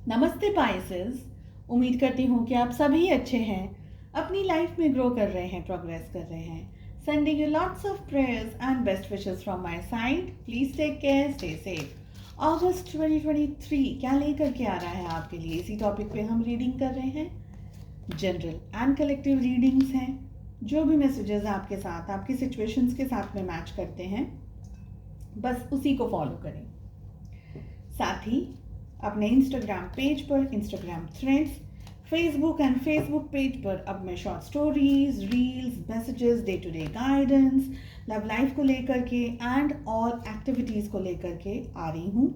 नमस्ते पाइसेस। उम्मीद करती हूँ कि आप सभी अच्छे हैं, अपनी लाइफ में ग्रो कर रहे हैं, प्रोग्रेस कर रहे हैं। Sending you lots of prayers and best wishes from my side. Please take care, stay safe. अगस्त 2023 क्या लेकर के आ रहा है आपके लिए, इसी टॉपिक पे हम रीडिंग कर रहे हैं। जनरल एंड कलेक्टिव रीडिंग्स हैं। जो भी मैसेजेस आपके साथ, आपकी सिचुएशंस के साथ में मैच करते हैं, बस उसी को फॉलो करें। साथ ही अपने इंस्टाग्राम पेज पर, Instagram Threads, Facebook and Facebook page पर अब मैं short stories, reels, messages, day to day guidance, love life को लेकर के एंड ऑल एक्टिविटीज़ को लेकर के आ रही हूँ।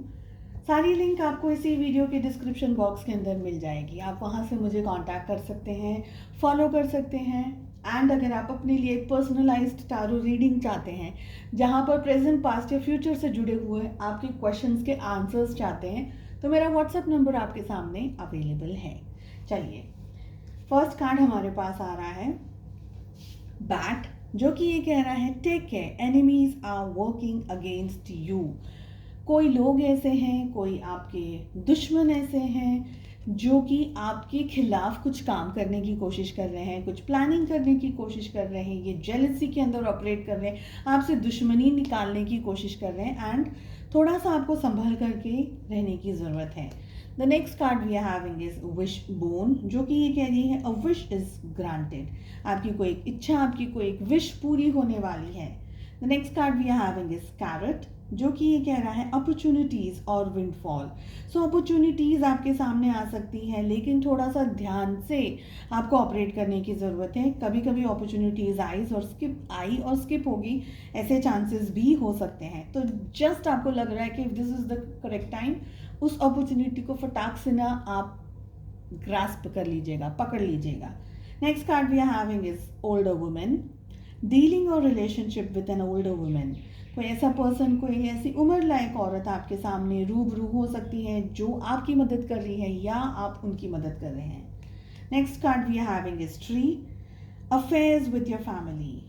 सारी लिंक आपको इसी वीडियो के डिस्क्रिप्शन बॉक्स के अंदर मिल जाएगी। आप वहाँ से मुझे कांटेक्ट कर सकते हैं, फॉलो कर सकते हैं। एंड अगर आप अपने लिए एक पर्सनलाइज्ड टारो रीडिंग चाहते हैं, जहाँ पर प्रेजेंट, पास्ट या फ्यूचर से जुड़े हुए आपके क्वेश्चंस के आंसर्स चाहते हैं, तो मेरा व्हाट्सएप नंबर आपके सामने अवेलेबल है। चलिए, फर्स्ट कार्ड हमारे पास आ रहा है बैट, जो कि ये कह रहा है take care, enemies are working against you. कोई लोग ऐसे हैं, कोई आपके दुश्मन ऐसे हैं जो कि आपके खिलाफ कुछ काम करने की कोशिश कर रहे हैं, कुछ प्लानिंग करने की कोशिश कर रहे हैं, ये जेलसी के अंदर ऑपरेट कर रहे हैं, आपसे दुश्मनी निकालने की कोशिश कर रहे हैं। एंड थोड़ा सा आपको संभल करके रहने की ज़रूरत है। The next card we are having is wishbone, जो कि ये कह रही है अ विश इज ग्रांटेड। आपकी कोई एक इच्छा, आपकी कोई एक विश पूरी होने वाली है। The next card we are having is carrot, जो कि ये कह रहा है अपॉर्चुनिटीज़ और विंडफॉल। सो अपॉर्चुनिटीज़ आपके सामने आ सकती हैं, लेकिन थोड़ा सा ध्यान से आपको ऑपरेट करने की ज़रूरत है। कभी कभी अपॉर्चुनिटीज़ आई और स्किप होगी, ऐसे चांसेस भी हो सकते हैं। तो जस्ट आपको लग रहा है कि this is the correct time, उस अपॉर्चुनिटी को फटाक से ना आप ग्रास्प कर लीजिएगा, पकड़ लीजिएगा। Next card we are having is older women, dealing और relationship with an older women. कोई ऐसा पर्सन, कोई ऐसी उम्र लायक औरत आपके सामने रूबरू हो सकती है जो आपकी मदद कर रही है या आप उनकी मदद कर रहे हैं। Next card we are having is tree, affairs with your family.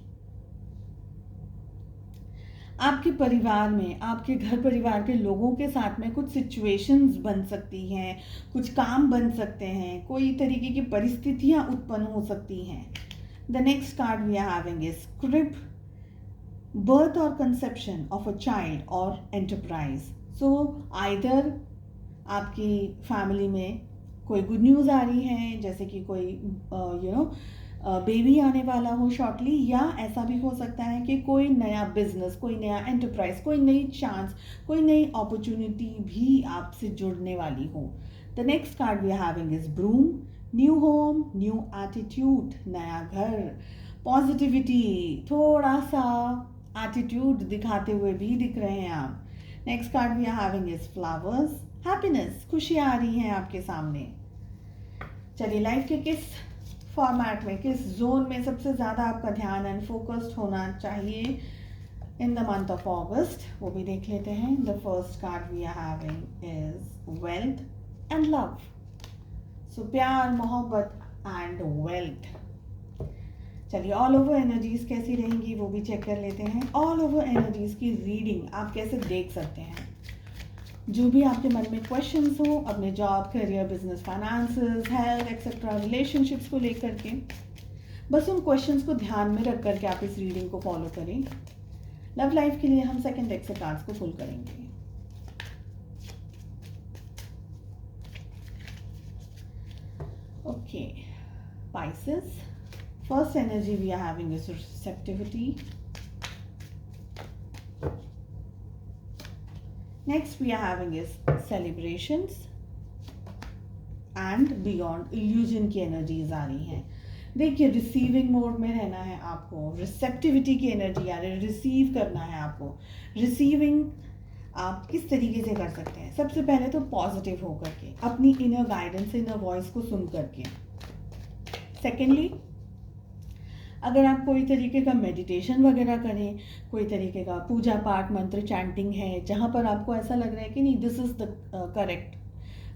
आपके परिवार में, आपके घर परिवार के लोगों के साथ में कुछ सिचुएशंस बन सकती हैं, कुछ काम बन सकते हैं, कोई तरीके की परिस्थितियां उत्पन्न हो सकती हैं। The next card we are having is crib, birth or conception of a child or enterprise. So either आपकी फैमिली में कोई गुड न्यूज़ आ रही है, जैसे कि कोई बेबी आने वाला हो शॉर्टली, या ऐसा भी हो सकता है कि कोई नया बिजनेस, कोई नया एंटरप्राइज, कोई नई चांस, कोई नई अपॉर्चुनिटी भी आपसे जुड़ने वाली हो। The next card we are having is broom, new home, new attitude, नया घर, पॉजिटिविटी, थोड़ा सा एटीट्यूड दिखाते हुए भी दिख रहे हैं आप। Next card we are having is flowers, happiness, खुशियाँ आ रही हैं आपके सामने। चलिए, लाइफ के किस फॉर्मेट में, किस जोन में सबसे ज़्यादा आपका ध्यान एंड फोकस्ड होना चाहिए in the month of August, वो भी देख लेते हैं। The first card we are having is wealth and love. So प्यार, मोहब्बत एंड वेल्थ। चलिए, ऑल ओवर एनर्जीज कैसी रहेंगी वो भी चेक कर लेते हैं। ऑल ओवर एनर्जीज की रीडिंग आप कैसे देख सकते हैं। जो भी आपके मन में क्वेश्चंस हो अपने job, career, business, finances, health etcetera, relationships को लेकर के, बस उन क्वेश्चंस को ध्यान में रख करके आप इस रीडिंग को फॉलो करें। लव लाइफ के लिए हम सेकंड डेक से कार्ड्स को पुल करेंगे। Okay Pisces, first energy we are having is receptivity. Next we are having is celebrations and beyond, illusion की energies आ रही हैं। देखिए, रिसीविंग मोड में रहना है आपको, रिसेप्टिविटी की एनर्जी आ रही है, रिसीव करना है आपको। रिसीविंग आप किस तरीके से कर सकते हैं? सबसे पहले तो पॉजिटिव होकर के, अपनी इनर गाइडेंस, इनर वॉइस को सुन करके। सेकेंडली, अगर आप कोई तरीके का मेडिटेशन वगैरह करें, कोई तरीके का पूजा पाठ, मंत्र चैंटिंग है, जहाँ पर आपको ऐसा लग रहा है कि नहीं this is the correct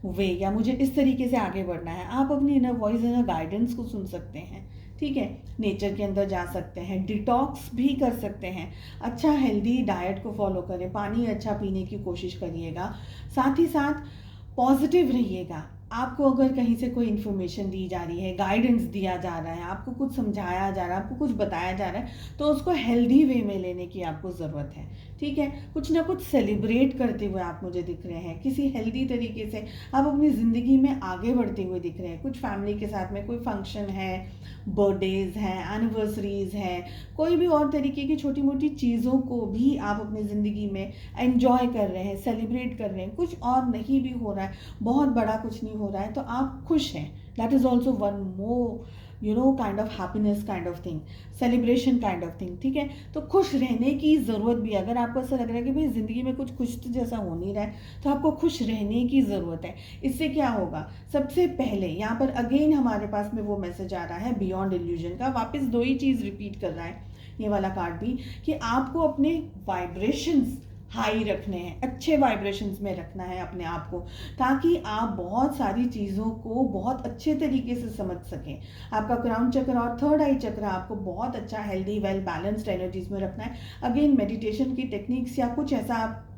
way, या मुझे इस तरीके से आगे बढ़ना है, आप अपनी इनर वॉइस, इनर गाइडेंस को सुन सकते हैं। ठीक है, नेचर के अंदर जा सकते हैं, डिटॉक्स भी कर सकते हैं, अच्छा हेल्दी डाइट को फॉलो करें, पानी अच्छा पीने की कोशिश करिएगा। साथ ही साथ पॉजिटिव रहिएगा। आपको अगर कहीं से कोई इन्फॉर्मेशन दी जा रही है, गाइडेंस दिया जा रहा है, आपको कुछ समझाया जा रहा है, आपको कुछ बताया जा रहा है, तो उसको हेल्दी वे में लेने की आपको ज़रूरत है। ठीक है, कुछ ना कुछ सेलिब्रेट करते हुए आप मुझे दिख रहे हैं, किसी हेल्दी तरीके से आप अपनी ज़िंदगी में आगे बढ़ते हुए दिख रहे हैं। कुछ फैमिली के साथ में कोई फंक्शन है, बर्थडेज हैं, एनिवर्सरीज हैं, कोई भी और तरीके की छोटी मोटी चीज़ों को भी आप अपनी ज़िंदगी में एंजॉय कर रहे हैं, सेलिब्रेट कर रहे हैं। कुछ और नहीं भी हो रहा है, बहुत बड़ा कुछ नहीं हो रहा है, तो आप खुश हैं। That is also one more kind of happiness kind of thing, celebration kind of thing. ठीक है, तो खुश रहने की ज़रूरत भी, अगर आपको ऐसा लग रहा है कि भाई ज़िंदगी में कुछ खुश तो जैसा हो नहीं रहा है, तो आपको खुश रहने की ज़रूरत है। इससे क्या होगा, सबसे पहले यहाँ पर अगेन हमारे पास में वो मैसेज आ रहा है बियॉन्ड इल्यूजन का, वापस दो ही चीज़ रिपीट कर रहा है ये वाला कार्ड भी, कि आपको अपने वाइब्रेशंस हाई रखने हैं, अच्छे वाइब्रेशंस में रखना है अपने आप को, ताकि आप बहुत सारी चीज़ों को बहुत अच्छे तरीके से समझ सकें। आपका क्राउन चक्र और थर्ड आई चक्र आपको बहुत अच्छा हेल्दी वेल बैलेंस्ड एनर्जीज में रखना है। अगेन मेडिटेशन की टेक्निक्स या कुछ ऐसा आप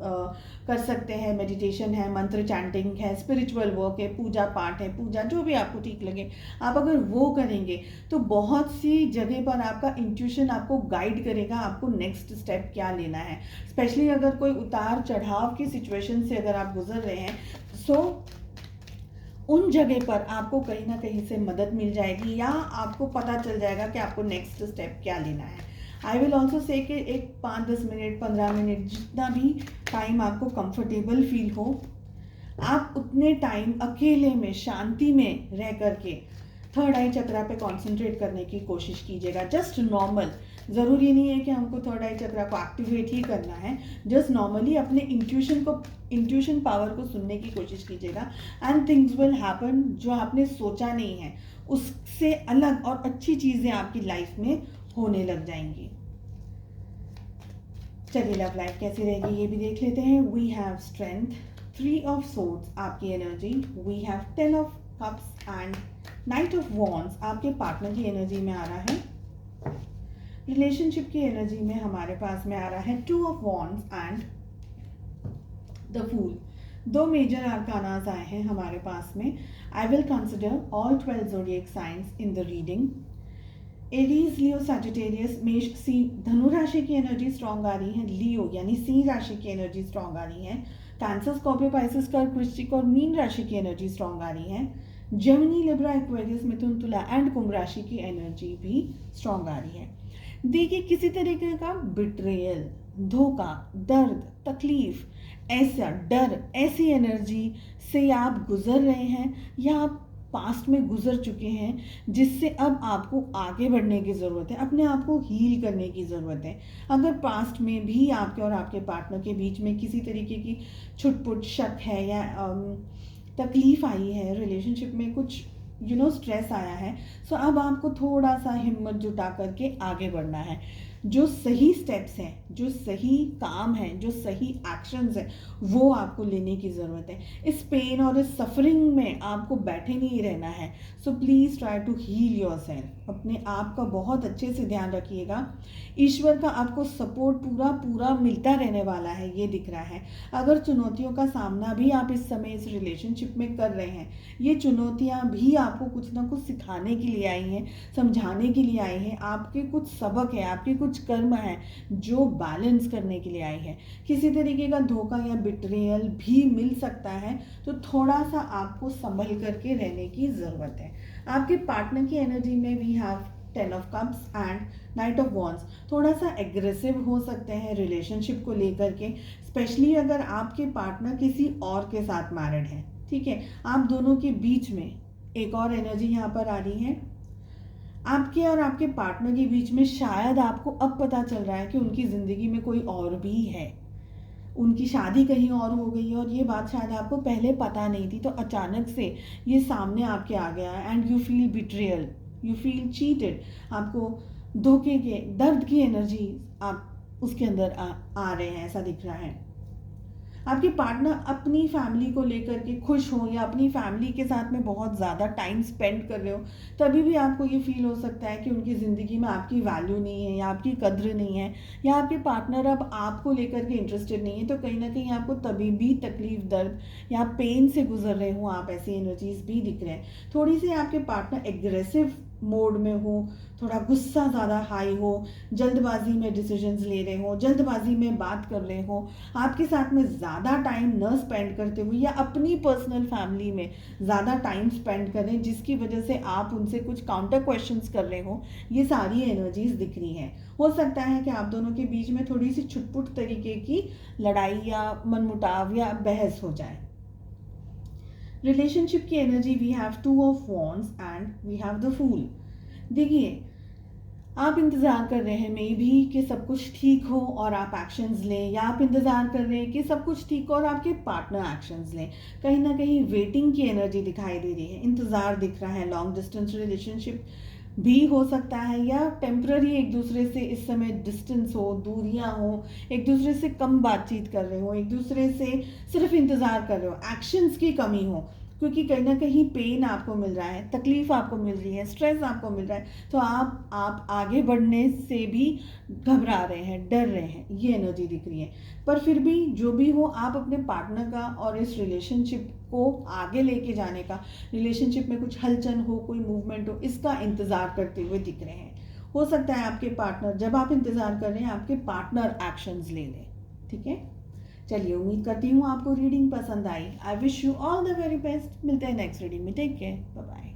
कर सकते हैं। मेडिटेशन है, मंत्र चैंटिंग है, स्पिरिचुअल वर्क है, पूजा पाठ है, पूजा जो भी आपको ठीक लगे, आप अगर वो करेंगे तो बहुत सी जगह पर आपका इंट्यूशन आपको गाइड करेगा आपको नेक्स्ट स्टेप क्या लेना है। स्पेशली अगर कोई उतार चढ़ाव की सिचुएशन से अगर आप गुजर रहे हैं, सो उन जगह पर आपको कहीं ना कहीं से मदद मिल जाएगी, या आपको पता चल जाएगा कि आपको नेक्स्ट स्टेप क्या लेना है। आई विल ऑल्सो से कि एक 5-10 मिनट 15 मिनट जितना भी टाइम आपको कंफर्टेबल फील हो, आप उतने टाइम अकेले में शांति में रह करके थर्ड आई चक्रा पे कंसंट्रेट करने की कोशिश कीजिएगा। जस्ट नॉर्मल, ज़रूरी नहीं है कि हमको थर्ड आई चक्रा को एक्टिवेट ही करना है, जस्ट नॉर्मली अपने इंट्यूशन पावर को सुनने की कोशिश कीजिएगा, एंड थिंग्स विल हैपन। जो आपने सोचा नहीं है उससे अलग और अच्छी चीज़ें आपकी लाइफ में होने लग जाएंगी। चलिए लव लाइफ कैसी रहेगी ये भी देख लेते हैं। We have strength, 3 of swords आपकी energy, we have 10 of cups and knight of wands आपके पार्टनर की एनर्जी में आ रहा है। रिलेशनशिप की एनर्जी में हमारे पास में आ रहा है 2 of wands and the fool. 2 major arcanas आए हैं हमारे पास में। I will consider all 12 zodiac signs in the reading. Aries, Leo, Sagittarius, मेष, सी, धनु राशि की एनर्जी स्ट्रॉन्ग आ रही है। लियो यानी सी राशि की एनर्जी स्ट्रॉन्ग आ रही है। कैंसर, स्कॉर्पियो, पाइसेस, कर्क, वृश्चिक और मीन राशि की एनर्जी स्ट्रॉन्ग आ रही है। जेमिनी, लिब्रा, एक्वेरियस, मिथुन, तुला एंड कुंभ राशि की एनर्जी भी स्ट्रॉन्ग आ रही है। देखिए, किसी तरीके का बिट्रेयल, धोखा, दर्द, तकलीफ, ऐसा डर, ऐसी एनर्जी से आप गुजर रहे हैं या आप पास्ट में गुजर चुके हैं, जिससे अब आपको आगे बढ़ने की ज़रूरत है, अपने आप को हील करने की ज़रूरत है। अगर पास्ट में भी आपके और आपके पार्टनर के बीच में किसी तरीके की छुटपुट, शक है या तकलीफ आई है, रिलेशनशिप में कुछ स्ट्रेस आया है, सो अब आपको थोड़ा सा हिम्मत जुटा करके आगे बढ़ना है। जो सही स्टेप्स हैं, जो सही काम हैं, जो सही एक्शंस हैं, वो आपको लेने की ज़रूरत है। इस पेन और इस सफरिंग में आपको बैठे नहीं रहना है। So please try to heal yourself. अपने आप का बहुत अच्छे से ध्यान रखिएगा। ईश्वर का आपको सपोर्ट पूरा पूरा मिलता रहने वाला है, ये दिख रहा है। अगर चुनौतियों का सामना भी आप इस समय इस रिलेशनशिप में कर रहे हैं, ये चुनौतियाँ भी आपको कुछ ना कुछ सिखाने के लिए आई हैं, समझाने के लिए आई हैं। आपके कुछ सबक है, आपके कुछ कर्म है जो बैलेंस करने के लिए आई है। किसी तरीके का धोखा या बिट्रेयल भी मिल सकता है, तो थोड़ा सा आपको संभल करके रहने की ज़रूरत है। आपके पार्टनर की एनर्जी में we have 10 of cups and knight of wands. थोड़ा सा एग्रेसिव हो सकते हैं रिलेशनशिप को लेकर के, स्पेशली अगर आपके पार्टनर किसी और के साथ मैरिड है। ठीक है, आप दोनों के बीच में एक और एनर्जी यहाँ पर आ रही है। आपके और आपके पार्टनर के बीच में शायद आपको अब पता चल रहा है कि उनकी ज़िंदगी में कोई और भी है, उनकी शादी कहीं और हो गई है, और ये बात शायद आपको पहले पता नहीं थी, तो अचानक से ये सामने आपके आ गया and you feel betrayal, you feel cheated. आपको धोखे के, दर्द की एनर्जी आप उसके अंदर आ रहे हैं, ऐसा दिख रहा है। आपके पार्टनर अपनी फैमिली को लेकर के खुश हो या अपनी फैमिली के साथ में बहुत ज़्यादा टाइम स्पेंड कर रहे हो, तभी भी आपको ये फील हो सकता है कि उनकी ज़िंदगी में आपकी वैल्यू नहीं है या आपकी कद्र नहीं है, या आपके पार्टनर अब आपको लेकर के इंटरेस्टेड नहीं है, तो कहीं ना कहीं आपको तभी भी तकलीफ, दर्द या पेन से गुजर रहे हो आप, ऐसी एनर्जीज भी दिख रहे हैं। थोड़ी सी आपके पार्टनर एग्रेसिव मोड में हो, थोड़ा गुस्सा ज़्यादा हाई हो, जल्दबाजी में डिसीजंस ले रहे हो, जल्दबाजी में बात कर रहे हो, आपके साथ में ज़्यादा टाइम न स्पेंड करते हुए या अपनी पर्सनल फैमिली में ज़्यादा टाइम स्पेंड करें, जिसकी वजह से आप उनसे कुछ काउंटर क्वेश्चंस कर रहे हो, ये सारी एनर्जीज दिख रही हैं। हो सकता है कि आप दोनों के बीच में थोड़ी सी छुटपुट तरीके की लड़ाई या मनमुटाव या बहस हो जाए। रिलेशनशिप की energy, we have 2 of wands and we have the fool. देखिए, आप इंतज़ार कर रहे हैं मे भी कि सब कुछ ठीक हो और आप एक्शंस लें, या आप इंतज़ार कर रहे हैं कि सब कुछ ठीक हो और आपके पार्टनर एक्शंस लें। कहीं ना कहीं वेटिंग की एनर्जी दिखाई दे रही है, इंतज़ार दिख रहा है। लॉन्ग डिस्टेंस रिलेशनशिप भी हो सकता है, या टेम्प्ररी एक दूसरे से इस समय डिस्टेंस हो, दूरियां हो, एक दूसरे से कम बातचीत कर रहे हो, एक दूसरे से सिर्फ इंतज़ार कर रहे हो, एक्शंस की कमी हो, क्योंकि कहीं ना कहीं पेन आपको मिल रहा है, तकलीफ आपको मिल रही है, स्ट्रेस आपको मिल रहा है, तो आप आगे बढ़ने से भी घबरा रहे हैं, डर रहे हैं, ये एनर्जी दिख रही है। पर फिर भी जो भी हो, आप अपने पार्टनर का और इस रिलेशनशिप को आगे लेके जाने का, रिलेशनशिप में कुछ हलचल हो, कोई मूवमेंट हो, इसका इंतज़ार करते हुए दिख रहे हैं। हो सकता है आपके पार्टनर, जब आप इंतज़ार कर रहे हैं, आपके पार्टनर एक्शंस ले लें। ठीक है, चलिए, उम्मीद करती हूँ आपको रीडिंग पसंद आई। I wish you all the very best. मिलते हैं नेक्स्ट रीडिंग में। Take care, bye bye.